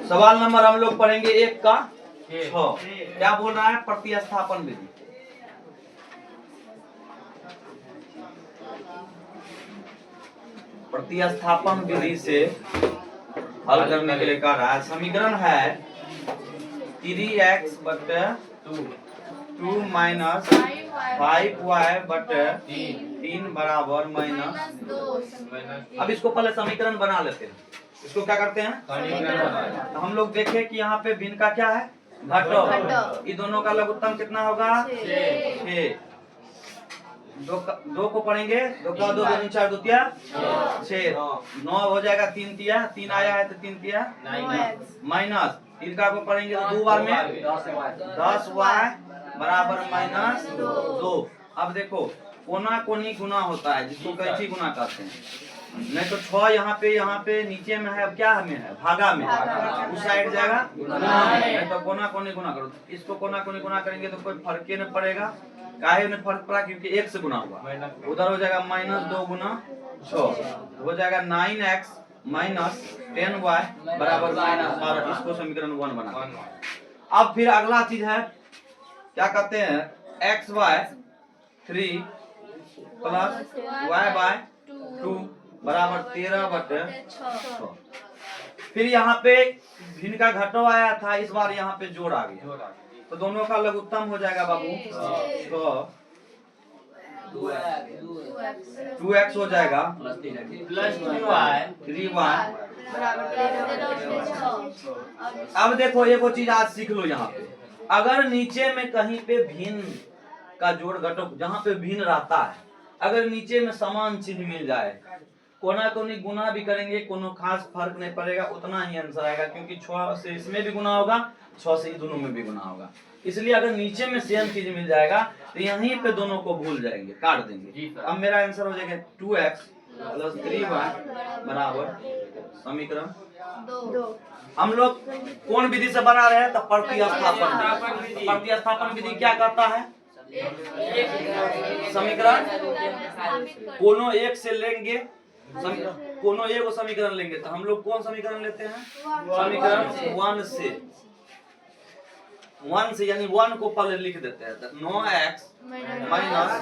सवाल नंबर हम लोग पढ़ेंगे 1 का 6। क्या बोल रहा है? प्रतिस्थापन विधि। प्रतिस्थापन विधि से हल करने के लिए कह रहा है। समीकरण है 3x बटे 2 माइनस 5y बटे 3 बराबर माइनस। अब इसको पहले समीकरण बना लेते हैं। इसको क्या करते हैं? तो हम लोग देखें कि यहाँ पे भिन्न का क्या है? घटक। ये दोनों का लघुत्तम कितना होगा? 6। दो को पढ़ेंगे। 2 का 2 2 4 2 6 9 हो जाएगा। 3 तिया 3 आया है तो 3 तिया माइनस 3 का को पढ़ेंगे तो 2 बार में 10y बराबर माइनस 2। अब देखो कोना कोनी गुना होता है जिसको कैंची गुना कहते हैं। नहीं तो 6 यहाँ पे नीचे में है। अब क्या में है? भागा में। उस साइड जाएगा गुना में। नहीं तो कोना कोनी गुना करो। इसको कोना कोनी गुना करेंगे तो कोई फर्क ही नहीं पड़ेगा। काहे में फर्क पड़ा? क्योंकि 1 से गुना हुआ। उधर हो जाएगा माइनस 2 गुना 6 हो जाएगा 9x माइनस 10y बराबर माइनस 12। इसको समीकरण 1 बना। अब फिर अगला चीज है क्या कहते हैं? xy 3 प्लस y बाय 2 बराबर 13 बटे 6। फिर यहाँ पे भिन्न का घटो आया था। इस बार यहाँ पे जोड़ आ गया तो दोनों का लघुत्तम हो जाएगा बाबू 6। 2x हो जाएगा प्लस 3y। अब देखो एगो चीज आज सीख लो। यहाँ पे अगर नीचे में कहीं पे भिन्न का जोड़ घटक जहाँ पे भिन्न रहता है, अगर नीचे में समान चिन्ह मिल जाए, कोना कोनी गुना भी करेंगे कोनो खास फर्क नहीं पड़ेगा, उतना ही आंसर आएगा। क्योंकि 6 से इसमें भी गुना होगा, 6 से दोनों में भी गुना होगा। इसलिए अगर नीचे में सेम चीज मिल जाएगा तो यहीं पे दोनों को भूल जाएंगे, काट देंगे। अब मेरा आंसर हो जाएगा 2x प्लस 3y बराबर समीकरण 2। हम लोग कौन विधि से बना रहे हैं? तो प्रतिस्थापन। प्रतिस्थापन विधि क्या कहता है? समीकरण कोनो एक से लेंगे, कोनो एक को समीकरण लेंगे तो हम लोग कौन समीकरण लेते हैं? समीकरण 1 से यानी 1 को पहले लिख देते हैं। 9x माइनस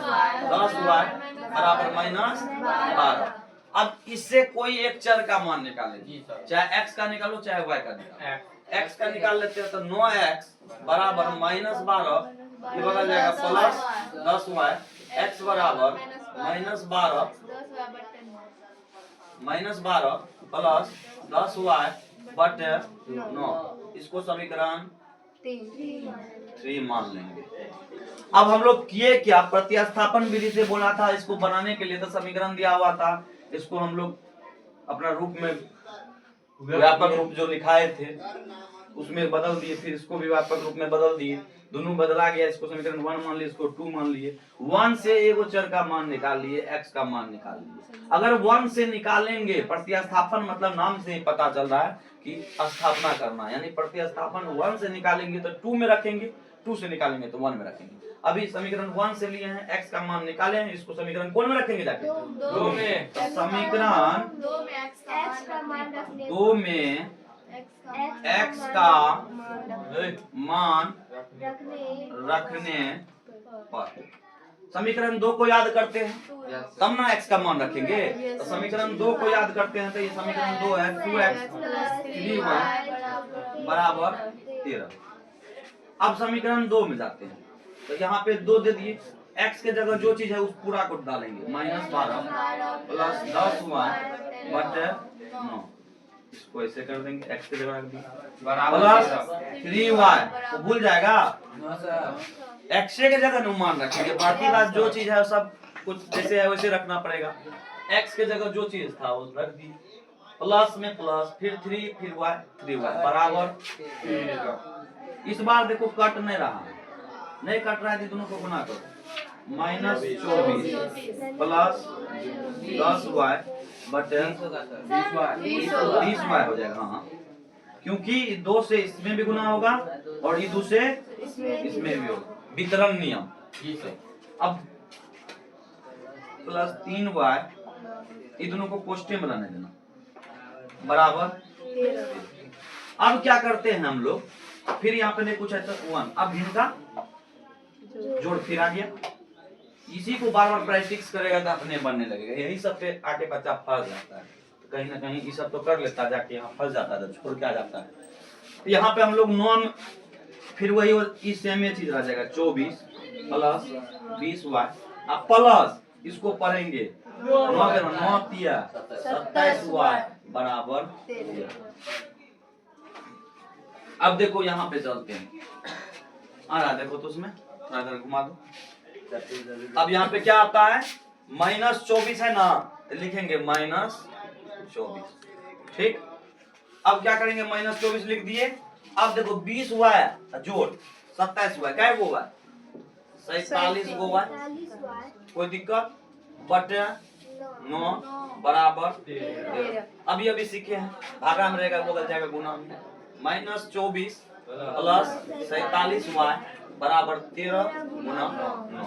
10y बराबर माइनस 12। अब इससे कोई एक चर का मान निकालेंगे, चाहे x का निकालो चाहे y का निकालो। x का निकाल लेते हैं तो 9x बराबर माइनस 12 ये बदल जाएगा प्लस 10y। x बराबर माइनस 12 प्लस 10y बटे 9। इसको समीकरण 3 मान लेंगे। अब हम लोग किए क्या? प्रतिस्थापन विधि से बोला था इसको बनाने के लिए तो समीकरण दिया हुआ था। इसको हम लोग अपना रूप में व्यापक रूप जो लिखाए थे उसमें बदल दिए, फिर इसको भी व्यापक रूप में बदल दिए। दोनों बदला गया। इसको समीकरण 1 मान लिए, इसको 2 मान लिए। 1 से एगो चर का मान निकाल लिए, x का मान निकाल लिए। अगर 1 से निकालेंगे, प्रतिस्थापन मतलब नाम से ही पता चल रहा है कि स्थापना करना, यानी प्रतिस्थापन 1 से निकालेंगे तो 2 में रखेंगे, 2 से निकालेंगे तो 1 में रखेंगे। अभी समीकरण 1 से लिए हैं, x का मान निकाले हैं, इसको समीकरण कौन में रखेंगे? जाके 2 में। समीकरण 2 में x का मान रखने पर समीकरण 2 को याद करते हैं तब ना x का मान रखेंगे। तो समीकरण 2 को याद करते हैं तो ये समीकरण 2 है 2x 3y बराबर 13। अब समीकरण 2 में जाते हैं तो यहाँ पे 2 दे दिए। x के जगह जो चीज है उस पूरा को डालेंगे। माइनस 12 प्लस 10y बटे 9। इसको ऐसे कर देंगे, x के जगह रख दिए प्लस 3y तो भूल जाएगा। x के जगह मान रखेंगे, बाकी बात जो चीज है सब कुछ जैसे है वैसे रखना पड़ेगा। x के जगह जो चीज था वो रख दी, प्लस में प्लस, फिर 3 फिर y 3y बराबर। इस बार देखो कट नहीं रहा है, नहीं कट रहा है, दोनों को गुना करो। माइनस 24 प्लस 10y बटे 20y हो जाएगा। हाँ, क्योंकि 2 से इसमें भी गुना होगा और ये 2 से इसमें भी होगा, वितरण नियम। अब प्लस 3y, ये दोनों को कोष्ठक में लाने देना बराबर अब क्या करते हैं हम लोग, फिर यहाँ पे कुछ है तो 1, अब इनका जोड़ फिर आ गया। इसी को बार बार प्रैक्टिस करेगा तो अपने बनने लगेगा। यही सब पे आके बच्चा फंस जाता है, तो कहीं ना कहीं ये सब तो कर लेता, जाके यहाँ फंस जाता है, छोड़ के आ जाता है। यहाँ पे हम लोग नॉन, फिर वही सेम चीज रह जाएगा 24 प्लस 20y, अब प्लस इसको पढ़ेंगे 9 तिया 27y बराबर 13। अब देखो यहाँ पे चलते हैं, आ रहा देखो तो उसमें थोड़ा इधर घुमा दो। अब यहाँ पे क्या आता है, -24 है ना, तो लिखेंगे -24, ठीक। अब क्या करेंगे, -24 लिख दिए। अब देखो 20y जोड़ 27y, क्या वो है 47 गो y, कोई दिक्कत, बटे 9 बराबर 13। अभी सीखे हैं, भागा में रहेगा बदल जाएगा गुना में, -24 प्लस 47y बराबर 13 गुना 9,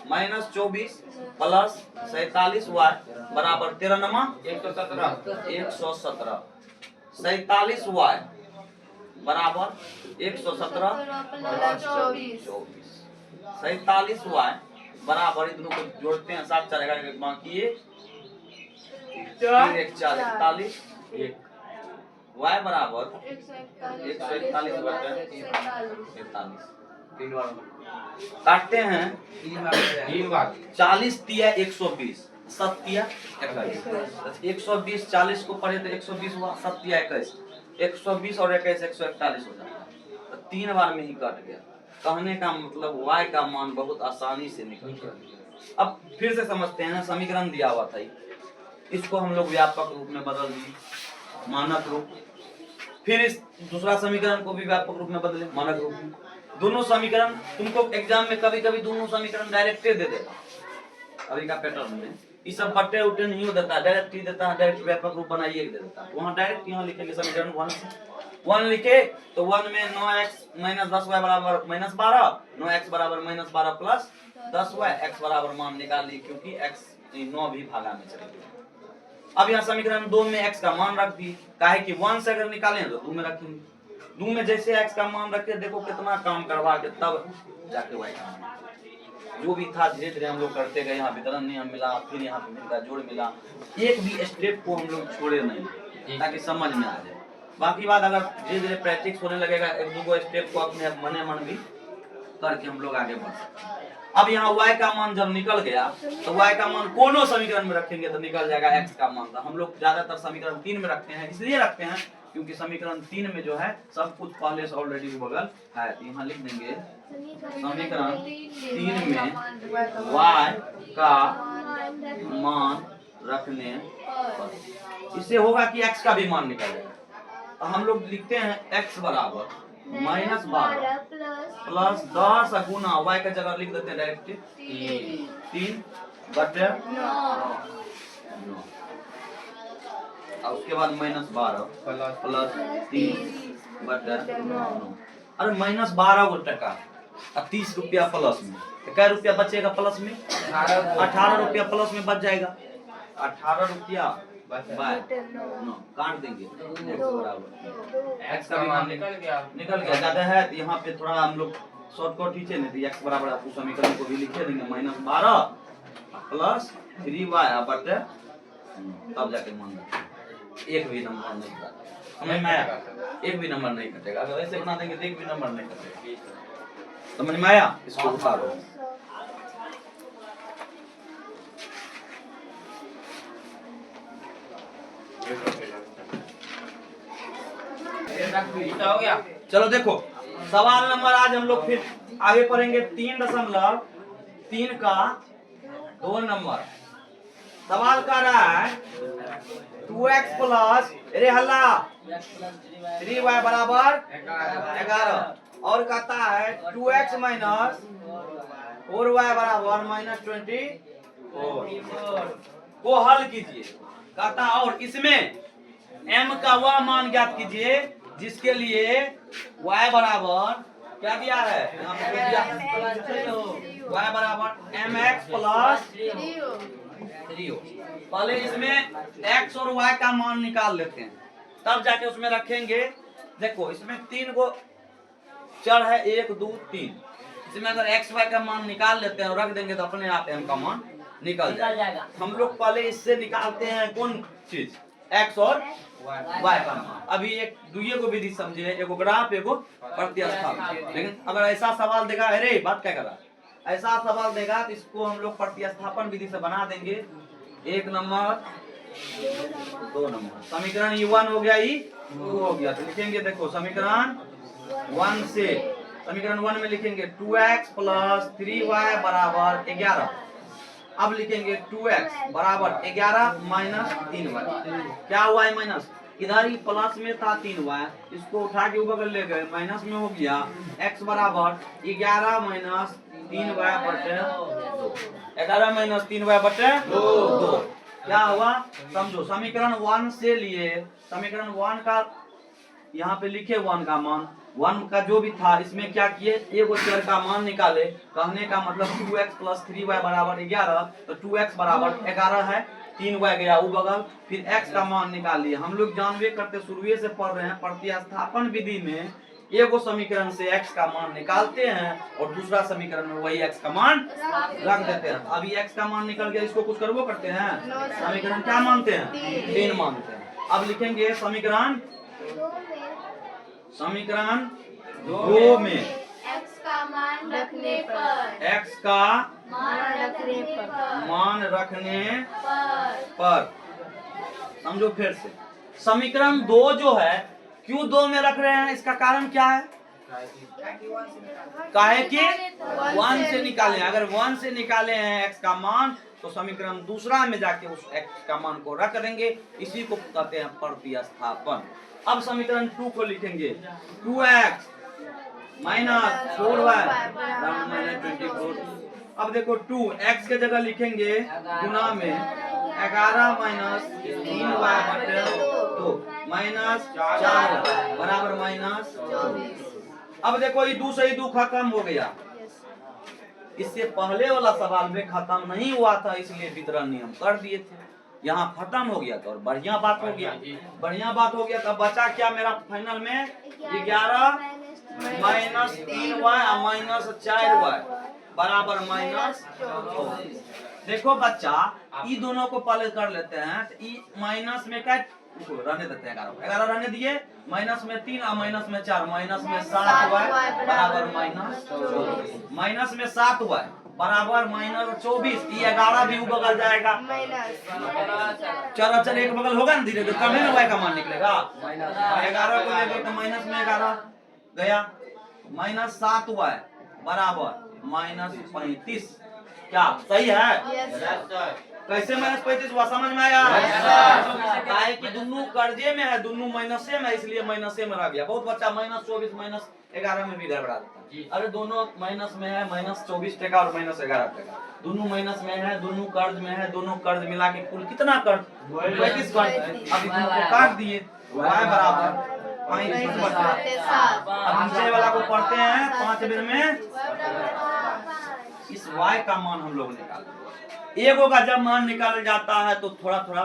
-24 प्लस 47y बराबर 13 नमा 117, 47y बराबर 117 प्लस 24, 47y बराबर, इन दोनों को जोड़ते हैं 7 4 11 बाकी 1 4 41, 1 y बराबर 141 बटे 43। काटते हैं 40 तिया 120, 7 तिया 21, 120 40 को पढ़े तो 120 हुआ, 7 तिया 21, 120 और 21 141 हो जाता है, तो 3 बार में ही कट गया। कहने का मतलब y का मान बहुत आसानी से निकल गया। अब फिर से समझते हैं, समीकरण दिया हुआ था, इसको हम लोग व्यापक रूप में बदल दिए, मानक रूप। फिर इस दूसरा समीकरण को भी व्यापक रूप में बदले, मानक रूप में। दोनों समीकरण तुमको एग्जाम में कभी कभी दोनों समीकरण डायरेक्ट दे देता, अभी का पैटर्न में ये सब बट्टे उट्टे नहीं हो देता, डायरेक्ट ही देता है, डायरेक्ट व्यापक रूप बनाइए दे देता। वहाँ डायरेक्ट यहाँ लिखेंगे समीकरण 1 से 1 लिखे तो 1 में 9x - 10y बराबर -12, 9x बराबर -12 प्लस 10y, x बराबर मान निकाल ली क्योंकि x 9 भी भागा में चले गया। अब यहाँ समीकरण 2 में x का मान रख दी, काहे कि 1 से अगर निकालें तो 2 में रखेंगे, 2 में जैसे x का मान रखे, देखो कितना काम करवा के तब जाके y का मान, जो भी था धीरे धीरे हम लोग करते गए। यहाँ वितरण नियम मिला, फिर यहाँ पे मिलता जोड़ मिला, एक भी स्टेप को हम लोग छोड़े नहीं ताकि समझ में आ जाए। बाकी बात अगर धीरे धीरे प्रैक्टिस होने लगेगा, 1-2 स्टेप को अपने मने मन भी करके हम लोग आगे बढ़ सकते हैं। अब यहाँ y का मान जब निकल गया तो y का मान कोनो समीकरण में रखेंगे तो निकल जाएगा x का मान। हम लोग ज्यादातर समीकरण 3 में रखते हैं, इसलिए रखते हैं क्योंकि समीकरण 3 में जो है सब कुछ पहले से ऑलरेडी बगल है। तो यहाँ लिख देंगे समीकरण 3 में y का मान रखने पर, इससे होगा कि x का भी मान निकलेगा। तो हम लोग लिखते हैं x बराबर -12 प्लस 10 गुना y का जगह लिख देते हैं डायरेक्ट 3 बटे 9, और उसके बाद -12 प्लस 3 बटे 9। अरे -12 टका 30 रुपया प्लस में, तो क्या रुपया बचेगा प्लस में, 18 रुपया प्लस में बच जाएगा। 18 रुपया काट देंगे, x का भी मान निकल गया। ज्यादा है तो यहाँ पे थोड़ा हम लोग शॉर्टकट ही नहीं तो x बराबर आपको समीकरण को भी लिखे देंगे -12 प्लस 3y बटे, तब जाके मान एक भी नंबर नहीं कटेगा, समझ में आया, एक भी नंबर नहीं कटेगा। अगर ऐसे बना देंगे तो एक भी नंबर नहीं कटेगा, समझ में आया। इसको उतारो, हो गया। चलो देखो सवाल नंबर आज हम लोग फिर आगे पढ़ेंगे 3.3 का 2 नंबर। सवाल कर रहा है 2x प्लस अरे हल्ला 3y बराबर 11, और कहता है 2x माइनस 4y बराबर -24 को हल कीजिए। कहता और इसमें m का वह मान ज्ञात कीजिए जिसके लिए y बराबर क्या दिया है, यहाँ पे y बराबर mx प्लस 3 हो। पहले इसमें x और y का मान निकाल लेते हैं। तब जाके उसमें रखेंगे। देखो इसमें 3 को चर है, 1 2 3। इसमें अगर एक्स वाई का मान निकाल लेते हैं और रख देंगे तो अपने आप m का मान निकल जाएगा। हम लोग पहले इससे निकालते हैं कौन चीज, x और y का मान। अभी एक दुइये को विधि समझे, एगो ग्राफ एगो प्रतिस्थापन। लेकिन अगर ऐसा सवाल देगा, अरे बात क्या कर रहा, ऐसा सवाल देगा तो इसको हम लोग प्रतिस्थापन विधि से बना देंगे। 1 नंबर 2 नंबर, समीकरण U1 हो गया, U2 हो गया। तो लिखेंगे, देखो समीकरण 1 से, समीकरण 1 में लिखेंगे 2x + 3y बराबर 11। अब लिखेंगे 2x बराबर 11 माइनस 3y। क्या हुआ है माइनस, इधर ही प्लस में था 3y, इसको उठा के ऊपर ले गए, माइनस में हो गया। x बराबर 11 माइनस 3y बटे 2, 11 माइनस 3y बटे 2। क्या हुआ समझो, समीकरण 1 से लिए, समीकरण 1 का यहाँ पे लिखे 1 का मान, 1 का जो भी था इसमें क्या किए, एक चर का मान निकाले। कहने का मतलब 2x + 3y बराबर 11, तो 2x बराबर 11 है, 3y गया वो बगल, फिर x का मान निकाल लिए। हम लोग जानवे करते, शुरुए से पढ़ रहे हैं, प्रतिस्थापन विधि में एगो समीकरण से x का मान निकालते हैं और दूसरा समीकरण में वही x का मान रख देते हैं। अभी x का मान निकल गया, इसको कुछ करवो करते हैं, समीकरण क्या मानते हैं, 3 मानते हैं। अब लिखेंगे समीकरण 2 में x का मान रखने पर, x का मान रखने पर, समझो फिर से, समीकरण 2 जो है क्यों 2 में रख रहे हैं, इसका कारण क्या है, काहे कि 1 से निकाले। अगर 1 से निकाले हैं x का मान तो समीकरण दूसरा में जाके उस x का मान को रख देंगे, इसी को कहते हैं प्रतिस्थापन। अब समीकरण 2 को लिखेंगे 2x माइनस 4y -24। अब देखो 2x के जगह लिखेंगे गुना में 11 माइनस 3y बटे 2 माइनस 4y बराबर माइनस 24। अब देखो ये 2 से ही 2 खत्म हो गया। इससे पहले वाला सवाल में खत्म नहीं हुआ था, इसलिए वितरण नियम कर दिए थे। यहाँ खत्म हो गया तो और बढ़िया बात हो गया, बढ़िया बात हो गया। तब बचा क्या मेरा फाइनल में, 11 माइनस 3y माइनस 4y बराबर माइनस 24। देखो बच्चा, ई दोनों को पहले कर लेते हैं, तो ई माइनस में क्या रहने देते हैं, 11 रहने दिए, माइनस में 3 और माइनस में 4, माइनस में 7y बराबर माइनस 24, माइनस में 7y बराबर माइनस 24। ये 11 भी बगल जाएगा, चलो एक बगल होगा ना धीरे धीरे, तभी ना y का मान निकलेगा। 11 को लेकर तो माइनस में 11 गया, माइनस 7y बराबर माइनस 35। क्या सही है? कैसे माइनस 35 हुआ, समझ में आया? काहे कि दोनों कर्जे में है, दोनों माइनसे में, इसलिए माइनसे में रह गया। बहुत बच्चा माइनस 24 माइनस 11 में भी गड़बड़ा देता है। अरे दोनों माइनस में है, माइनस 24 टका और माइनस 11 टका, दोनों माइनस में है, दोनों कर्ज में है, दोनों कर्ज मिला के कुल कितना कर्ज, 35 कर्ज। अभी दोनों को काट दिए, y बराबर 35 बटा, अब नीचे वाला को पढ़ते हैं 5 दिन में। इस y का मान हम लोग निकाल, एगो का जब मान निकाल जाता है तो थोड़ा थोड़ा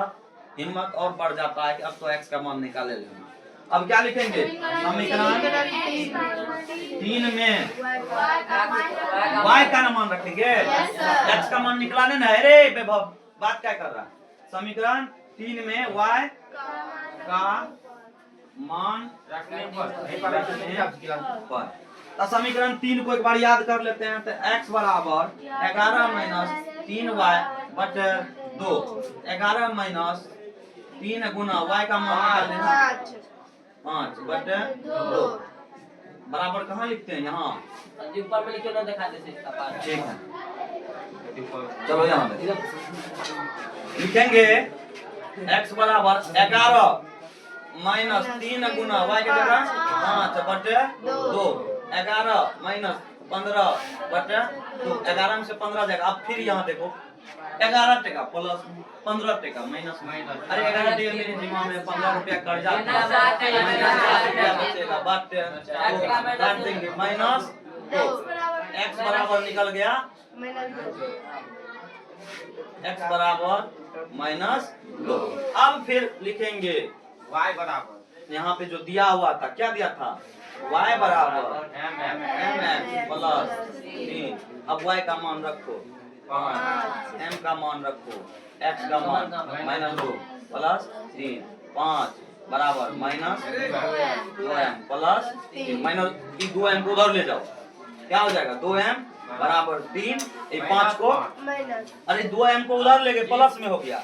हिम्मत और बढ़ जाता है कि अब तो x का मान निकाले लेंगे। अब क्या लिखेंगे, समीकरण 3 में y का मान रखेंगे, x का मान निकलाने ना। अरे वैभव बात क्या कर रहा है, समीकरण 3 में y का मान रखने पर, तो समीकरण 3 को एक बार याद कर लेते हैं। तो x बराबर 11 माइनस 3y बटे 2, 11 माइनस 3 गुना y का मान निकालें 5 बटे 2 बराबर कहाँ लिखते हैं, यहाँ ऊपर में लिखे ना, दिखा देते हैं। ठीक है, चलो यहाँ लिखेंगे x बराबर 11 माइनस 3 गुना y के जगह 5 बटे 2, 11 माइनस 15 बटे 2, 11 में से 15 जाएगा। अब फिर यहाँ देखो 11 टका प्लस 15 टका माइनस, अरे 11 टका मेरे दिमाग में 15 रुपया कर्जा बचेगा, काट देंगे माइनस 2, x बराबर निकल गया, x बराबर माइनस 2। अब फिर लिखेंगे y बराबर यहाँ पे जो दिया हुआ था क्या दिया था, y बराबर mx प्लस 3। अब y का मान रखो 5, m का मान रखो, x का मान -2 प्लस 3, 5 बराबर -2m प्लस 3 माइनस 2m को उधर ले जाओ, क्या हो जाएगा 2m बराबर 3, 5 को अरे 2m को उधर ले गए प्लस में हो गया,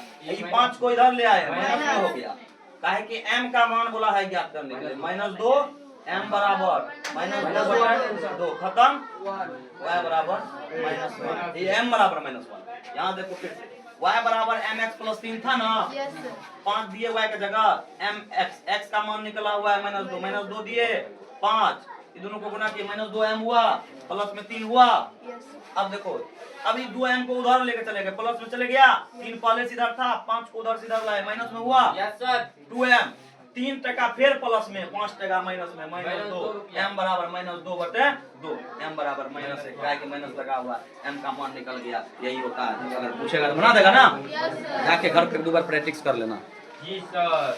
5 को इधर ले आए माइनस में हो गया। काहे कि m का मान बोला है ज्ञात करने के लिए, -2 m बराबर -2 खत्म, y बराबर -1, ये m बराबर -1। यहाँ देखो फिर से y बराबर mx प्लस 3 था ना, 5 दिए y का जगह mx, x का मान निकला हुआ है -2 दिए 5, ये दोनों को गुना किए -2m हुआ प्लस में 3 हुआ। अब देखो अभी 2m को उधर लेके चले गए, प्लस में चले गया, 3 पहले से इधर था, 5 को उधर से इधर लाए, माइनस में हुआ। Yes sir. 2m 3 टका फिर प्लस में, 5 टका माइनस में, -2 m बराबर -2/2, m बराबर -1, क्या कि माइनस लगा हुआ, m का मान निकल गया। यही होता है, अगर पूछेगा तो बना देगा ना, जाके घर पे 2 बार प्रैक्टिस कर लेना। जी सर।